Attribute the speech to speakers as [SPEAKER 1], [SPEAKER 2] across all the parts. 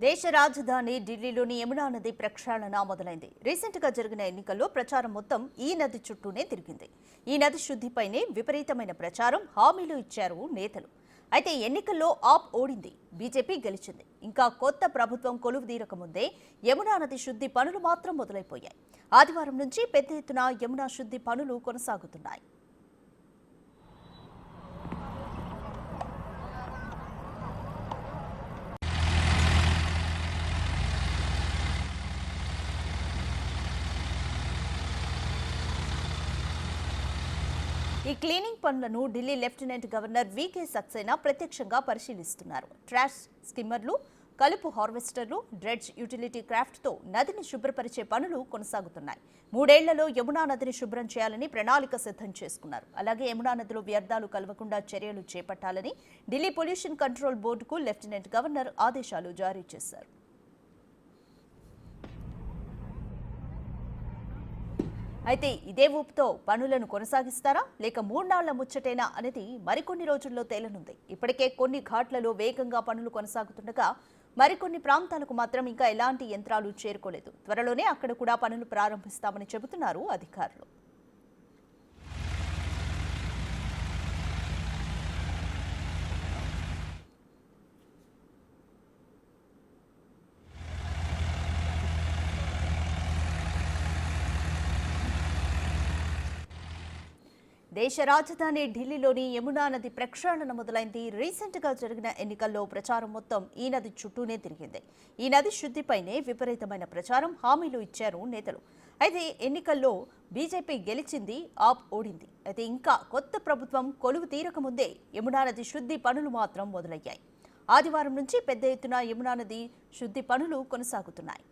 [SPEAKER 1] దేశ రాజధాని ఢిల్లీలోని యమునా నది ప్రక్షాళన మొదలైంది. రీసెంట్ గా జరిగిన ఎన్నికల్లో ప్రచారం మొత్తం ఈ నది చుట్టూనే తిరిగింది. ఈ నది శుద్ధిపైనే విపరీతమైన ప్రచారం, హామీలు ఇచ్చారు నేతలు. అయితే ఎన్నికల్లో ఆప్ ఓడింది, బీజేపీ గెలిచింది. ఇంకా కొత్త ప్రభుత్వం కొలువుదీరక ముందే యమునా నది శుద్ధి పనులు మాత్రం మొదలైపోయాయి. ఆదివారం నుంచి పెద్ద ఎత్తున యమునా శుద్ధి పనులు కొనసాగుతున్నాయి. ఈ క్లీనింగ్ పనులను ఢిల్లీ లెఫ్టినెంట్ గవర్నర్ వీకే సక్సేనా ప్రత్యక్షంగా పరిశీలిస్తున్నారు. ట్రాష్ స్కిమ్మర్లు, కలుపు హార్వెస్టర్లు, డ్రెడ్జ్ యూటిలిటీ క్రాఫ్ట్తో నదిని శుభ్రపరిచే పనులు కొనసాగుతున్నాయి. 3 ఏళ్లలో యమునా నదిని శుభ్రం చేయాలని ప్రణాళిక సిద్ధం చేసుకున్నారు. అలాగే యమునా నదిలో వ్యర్థాలు కలవకుండా చర్యలు చేపట్టాలని ఢిల్లీ పొల్యూషన్ కంట్రోల్ బోర్డుకు లెఫ్టినెంట్ గవర్నర్ ఆదేశాలు జారీ చేశారు. అయితే ఇదే ఊపుతో పనులను కొనసాగిస్తారా లేక 3 నాళ్ల ముచ్చటేనా అనేది మరికొన్ని రోజుల్లో తేలనుంది. ఇప్పటికే కొన్ని ఘాట్లలో వేగంగా పనులు కొనసాగుతుండగా మరికొన్ని ప్రాంతాలకు మాత్రం ఇంకా ఎలాంటి యంత్రాలు చేరుకోలేదు. త్వరలోనే అక్కడ కూడా పనులు ప్రారంభిస్తామని చెబుతున్నారు అధికారులు. దేశ రాజధాని ఢిల్లీలోని యమునా నది ప్రక్షాళన మొదలైంది. రీసెంట్ గా జరిగిన ఎన్నికల్లో ప్రచారం మొత్తం ఈ నది చుట్టూనే తిరిగింది. ఈ నది శుద్ధిపైనే విపరీతమైన ప్రచారం, హామీలు ఇచ్చారు నేతలు. అయితే ఎన్నికల్లో బీజేపీ గెలిచింది, ఆప్ ఓడింది. అయితే ఇంకా కొత్త ప్రభుత్వం కొలువు తీరకముందే యమునా నది శుద్ధి పనులు మాత్రం మొదలయ్యాయి. ఆదివారం నుంచి పెద్ద ఎత్తున యమునా నది శుద్ధి పనులు కొనసాగుతున్నాయి.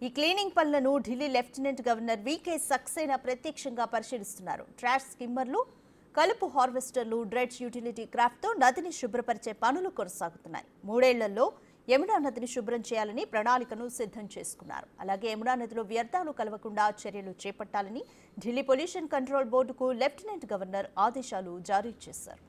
[SPEAKER 1] ఈ క్లీనింగ్ పనులను ఢిల్లీ లెఫ్టినెంట్ గవర్నర్ వీకే సక్సేనా ప్రత్యక్షంగా పరిశీలిస్తున్నారు. ట్రాష్ స్కిమ్మర్లు, కలుపు హార్వెస్టర్లు, డ్రెడ్జ్ యూటిలిటీ క్రాఫ్ట్తో నదిని శుభ్రపరిచే పనులు కొనసాగుతున్నాయి. 3 ఏళ్లలో యమునా నదిని శుభ్రం చేయాలని ప్రణాళికను సిద్ధం చేసుకున్నారు. అలాగే యమునా నదిలో వ్యర్థాలు కలవకుండా చర్యలు చేపట్టాలని ఢిల్లీ పొల్యూషన్ కంట్రోల్ బోర్డుకు లెఫ్టినెంట్ గవర్నర్ ఆదేశాలు జారీ చేశారు.